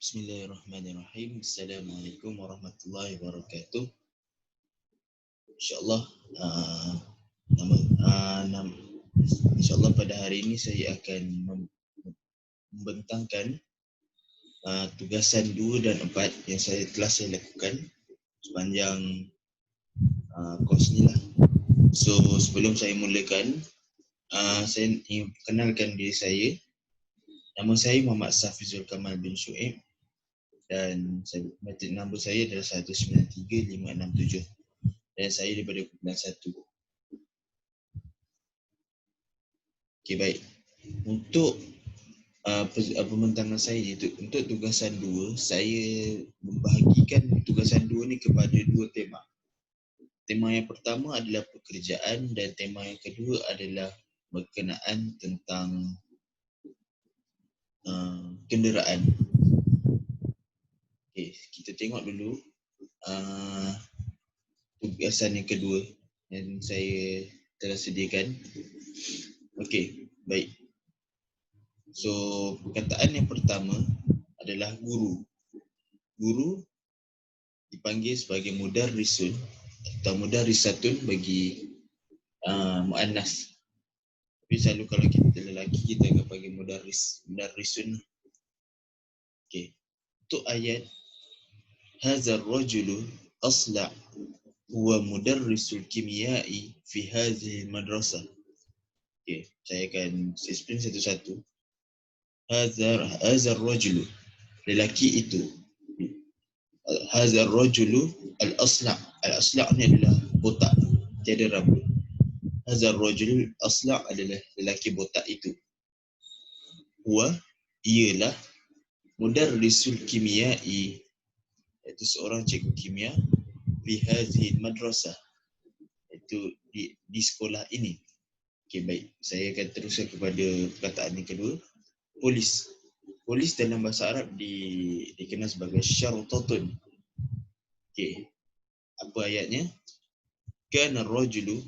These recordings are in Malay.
Bismillahirrahmanirrahim. Assalamualaikum warahmatullahi wabarakatuh. InsyaAllah, nama, nama, InsyaAllah pada hari ini saya akan membentangkan tugasan 2 dan 4 yang telah saya lakukan sepanjang kos ni lah. So sebelum saya mulakan, saya ingin kenalkan diri saya. Nama saya Muhammad Safizul Kamal bin Shu'aib dan matrik nombor saya adalah 193567 dan saya daripada kumpulan 1. Okey, baik. Untuk pembentangan saya untuk tugasan 2, saya membahagikan tugasan 2 ni kepada 2 tema. Tema yang pertama adalah pekerjaan dan tema yang kedua adalah berkenaan tentang kenderaan. Okey, kita tengok dulu tugasan yang kedua yang saya telah sediakan. Okey, baik. So, perkataan yang pertama adalah guru. Guru dipanggil sebagai mudarrisun atau mudarrisatun bagi muannas. Tapi selalu kalau kita lelaki kita akan panggil mudarrisun. Okey. Untuk ayat hadzal rajulu asla' huwa mudarrisul kimiyai fi hadhihi madrasah. Okey, saya akan explain satu-satu. Hadzal rajulu, lelaki itu. Hadzal rajulu al-asla'. Al-asla' ni adalah botak, tiada rambut. Hadzal rajulu al-asla' adalah lelaki botak itu. Huwa, ialah mudarrisul kimiyai, iaitu seorang cikgu kimia fi hadhihi madrasah, iaitu di sekolah ini. Okey, baik. Saya akan teruskan kepada perkataan yang kedua. Polis. Polis dalam bahasa Arab dikenal sebagai syartatun. Okey. Apa ayatnya? Kana ar-rajulu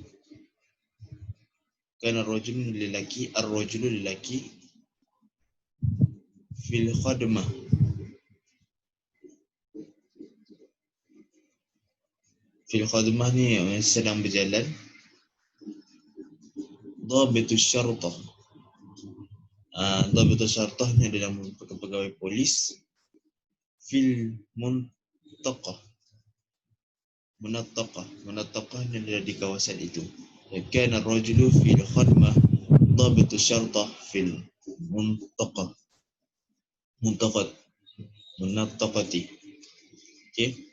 lelaki, ar-rajulu lelaki fil khadmah. Fil khadmah ni sedang berjalan. Dhabitus syartah. Dhabitus syartah ni adalah pegawai polis. Fil muntaqah. Munattaqah ni adalah di kawasan itu. Kana ar-rajulu fil khadmah dhabitus syartah fil muntaqah. Munattaqati. Okey.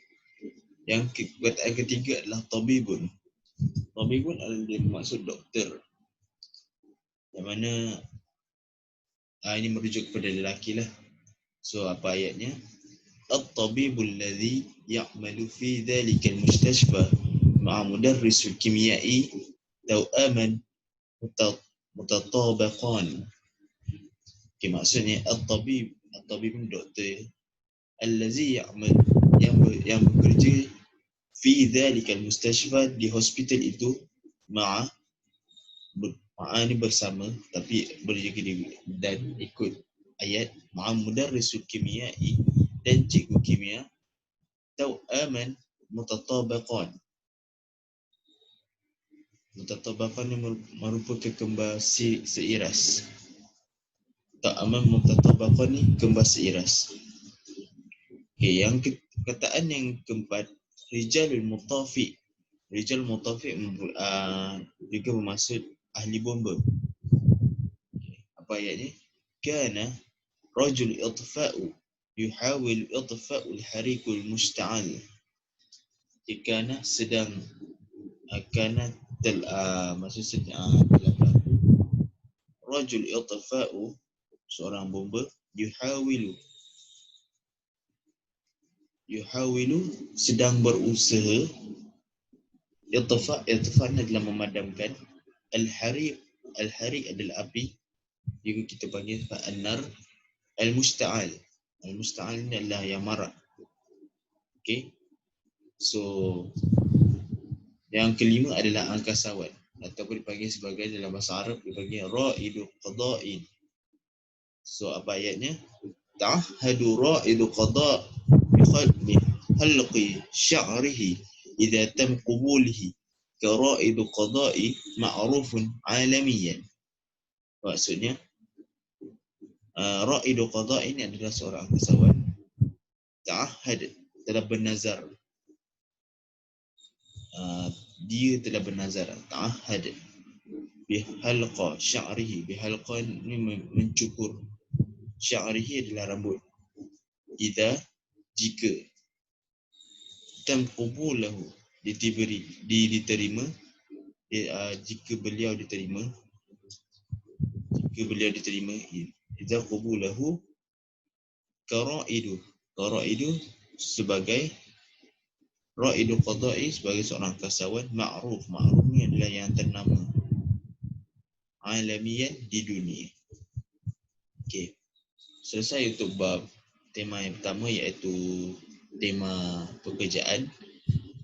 Yang perkataan ketiga adalah tabibun. Tabibun adalah maksud doktor. Yang mana ini merujuk kepada lelaki lah. So apa ayatnya? At-tabibul ladzi ya'malu fi dhalika al-mustashfa ma'a mudarrisul kimiyai taw'aman mutatabaqan. Okay, maksudnya at-tabib doktor allazi ya'mal yang bekerja fi dhalika al-mustashfa di hospital itu ma'a ni bersama tapi berjaga dan ikut ayat ma'a mudarrisul kimiyai dan cikgu kimia taw'aman mutatabaqan. Mutatabaqan ni merupakan kembar seiras. Taw'aman mutatabaqan ni kembar seiras. Okey, yang perkataan yang keempat, rijalul mutafi. Rijal mutafi juga bermaksud ahli bomba. Apa ayatnya? Kana rajul itfa'u yuhawil itfa'ul harikul musta'al. Kana sedang maksud sedang rajul itfa'u, seorang bomba, yuhawilu sedang berusaha. Itfa' adalah memadamkan. Al-hariq adalah api, juga kita panggil an-nar. Al-musta'al ni adalah yang marak. Okey. So yang kelima adalah angkasawan ataupun dipanggil sebagai dalam bahasa Arab dipanggil ra'idu qada'in. So apa ayatnya? تعهد رائد قضاء بحلق شعره إذا تم قبوله كرائد قضاء معروف عالميا. Maksudnya raidu qada ini adalah seorang angkasawan. Ta'ahad telah bernazar. Dia telah bernazar. Ta'ahad bihalqa sya'rihi. Bihalqa ini mencukur. Sya'rihi adalah rambut. Jika tamqubulahu diterima, jika beliau diterima, idza qubulahu karaidu sebagai raidu qada'i, sebagai seorang kasawan ma'ruf ni adalah yang ternama alamian di dunia. Okey, selesai untuk bab tema yang pertama, iaitu tema pekerjaan.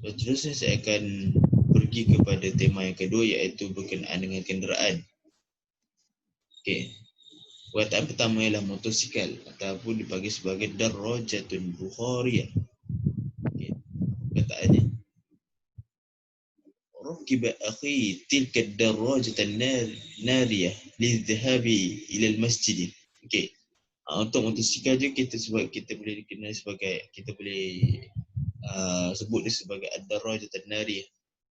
Seterusnya saya akan pergi kepada tema yang kedua, iaitu berkenaan dengan kenderaan. Okey, perkataan pertama ialah motosikal ataupun dipanggil sebagai darajatun bukhariyah. Okey, perkataannya rakiba akhi tilka darajatan nariyah lidhahabi ila almasjid. Okey, untuk motosikal je kita boleh dikenal sebagai, kita boleh sebut dia sebagai ad-darajatun nariyah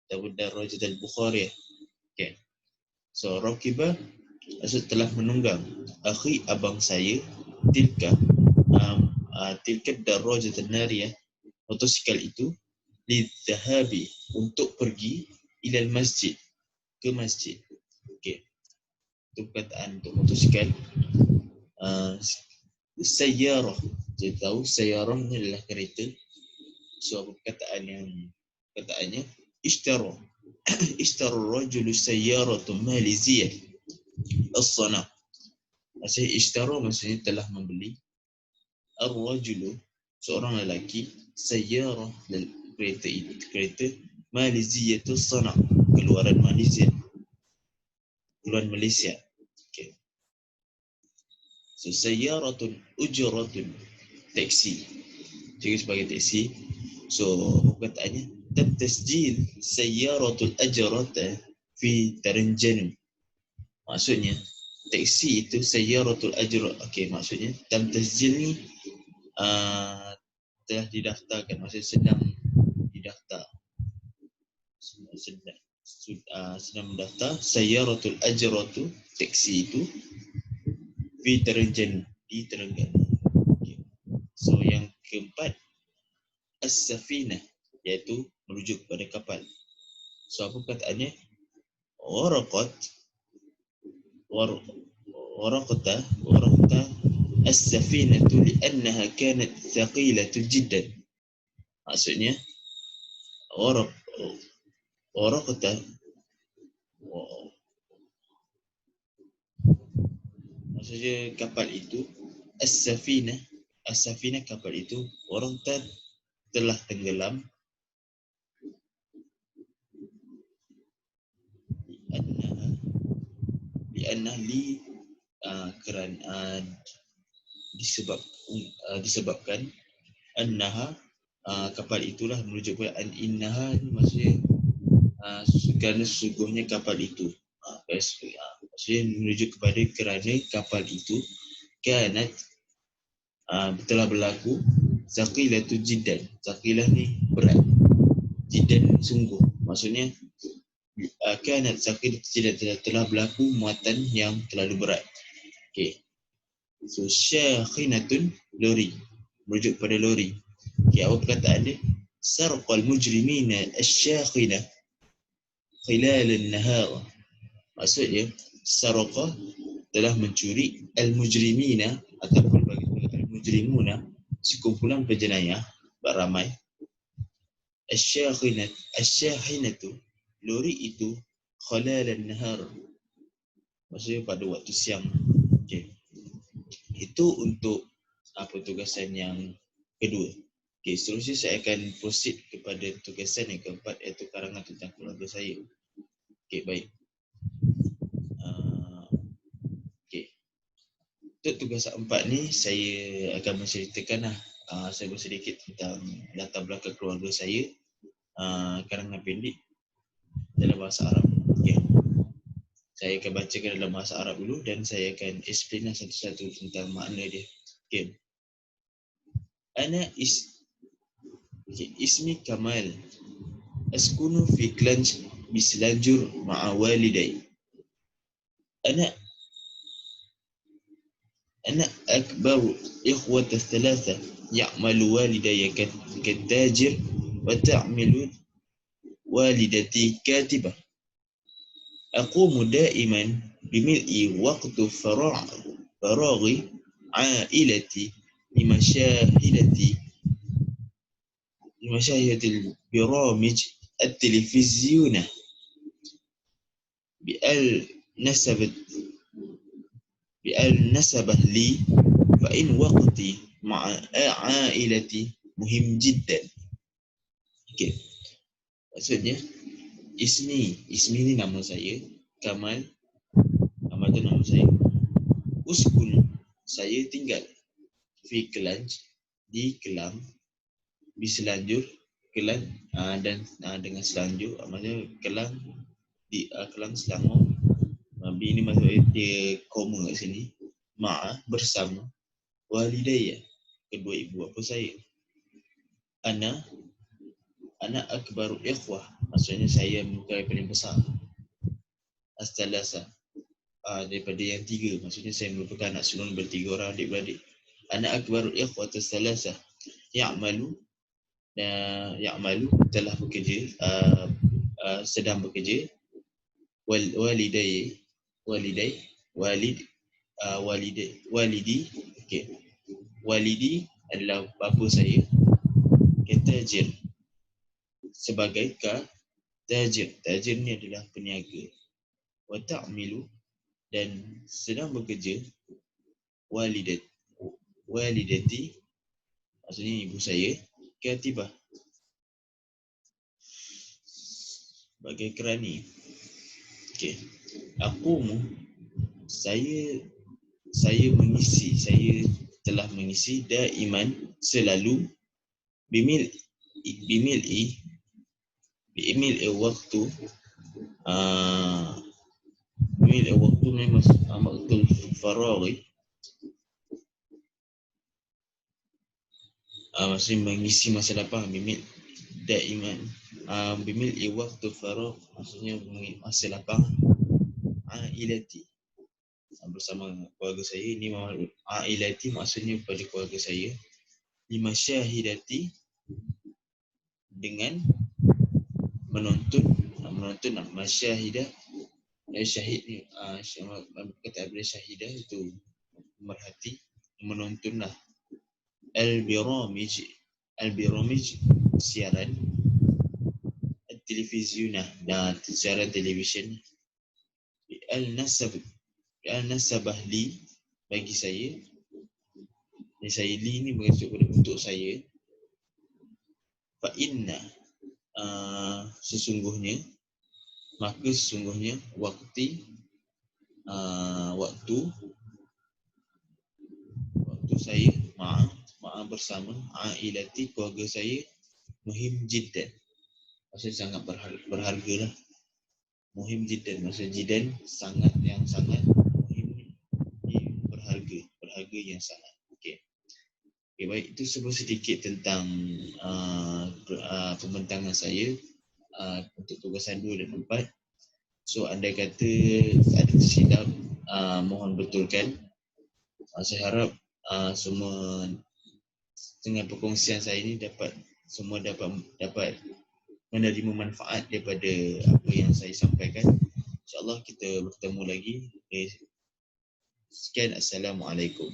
ataupun darajatul bukhariyah. Okey, so rakiba setelah menunggang, akhi abang saya, tilka darajatun nariyah motosikal itu, lidhahabi untuk pergi, ilal masjid ke masjid. Okey, itu perkataan untuk motosikal. Sayyarah, kita tahu sayyarah ni adalah kereta. So perkataannya ishtara rajulu sayyaratu maliziyah as-sana. Maksudnya ishtara maksudnya telah membeli, ar-rajulu seorang lelaki, sayyarah kereta maliziyah as-sana, keluaran Malaysia. Okay. So sayyaratun ujratun, taksi, jadi sebagai taksi. So perkataannya tam tasjil sayyaratul ajrata fi Taranjanu. Maksudnya taksi itu sayyaratul ajrat. Okey, maksudnya tam tasjil ni telah didaftarkan, maksudnya sedang didaftar, sedang mendaftar sayyaratul ajratu, taksi itu, fi Taranjanu, di Terengganu. Okay. So yang keempat as-safinah, iaitu merujuk kepada kapal. So apa perkataannya? Waraqta as-safinatu li'annaha kanat thaqilatu jiddan. Maksudnya waraqta, maksudnya kapal itu, as-safinah kapal itu, waraqta telah tenggelam, kerana disebabkan annaha, kapal itulah, merujuk kepada innaha, maksudnya kerana sesungguhnya kapal itu, maksudnya merujuk kepada kerana kapal itu, kanat telah berlaku, thaqilatu jiddan, thaqilah ni berat, jiddan sungguh, maksudnya kanat thaqilatu jiddan, telah berlaku muatan yang terlalu berat. Okey, so syakhinatun, lori, merujuk pada lori. Okey, apa perkataan dia? Sarqal mujrimina asy-syakhina khilal an-nahar. Maksudnya sarqa telah mencuri, al-mujrimina ataupun bagi al-mujrimuna, sekumpulan penjenayah beramai, asy-syakhinatu, lori itu, khilal an-nahar, maksudnya pada waktu siang. Okey, itu untuk tugasan yang kedua. Okey, seterusnya saya akan proceed kepada tugasan yang keempat, iaitu karangan tentang keluarga saya. Okey, baik. Okey. Untuk tugas 4 ni saya akan menceritakan saya bersedikit tentang latar belakang keluarga saya, karangan pendek dalam bahasa Arab. Okay. Saya akan bacakan dalam bahasa Arab dulu dan saya akan explain satu-satu tentang makna dia. Okay. Ana ismi Kamal. Askunu fi Klanj Bislanjur ma'a waliday. أنا أكبر إخوة الثلاثة. يعمل والدي كالتاجر وتعمل والدتي كاتبة. أقوم دائما بملء وقت فراغ عائلتي لمشاهدة البرامج التلفزيونية بالنسبة لي فإن وقتي مع عائلتي مهم جدا. Okay. Maksudnya Ismi ni nama saya, Kamal tu nama saya. Uskun, saya tinggal. Fi Klanj, di Kelang. Biselanjur, Kelang dan dengan Selanjur, maksudnya Kelang di Kelang Selangor. Bi ni maksudnya dia koma kat sini. Bersama walidayya, kedua ibu bapa saya. Ana akbaru ikhwah, maksudnya saya bukan paling besar. Astalasa, daripada yang tiga, maksudnya saya merupakan anak sulung bertiga orang adik-beradik. Ana akbaru ikhwah astalasa. Ya'malu telah bekerja, sedang bekerja. Walidi, okay. Walidi adalah bapa saya. Ketajir, sebagai tajir ni adalah peniaga. Wa ta'milu, dan sedang bekerja. Walidati, maksudnya ibu saya. Katibah, sebagai kerani. Okey. Saya telah mengisi daiman, selalu bimil'i waktu memang waktu faraghi, maksudnya mengisi masa lapang. Bimil'i waktu faragh, maksudnya masa lapang. Ailati, bersama keluarga saya. Ini ailati maksudnya pada keluarga saya. Limasyahidati, dengan menonton masyahidah. Syahid ni kata bila syahidah itu merhati, menontonlah. Al-biramij, siaran televisiunah, dan siaran televisyen. Al-nasabah li, bagi saya. Saya li ni mengacu pada untuk saya. Fa inna, sesungguhnya waktu saya bersama ailati, keluarga saya, muhim jiddan, maksudnya sangat berharga lah. Muhim jiddan, maksudnya jiddan sangat muhim, berharga yang sangat. Okey, baik, itu sebuah sedikit tentang pembentangan saya untuk tugasan 2 dan 4. So andai kata ada silap, mohon betulkan. Saya harap semua dengan perkongsian saya ini dapat menerima manfaat daripada apa yang saya sampaikan. InsyaAllah kita bertemu lagi. Sekian, Assalamualaikum.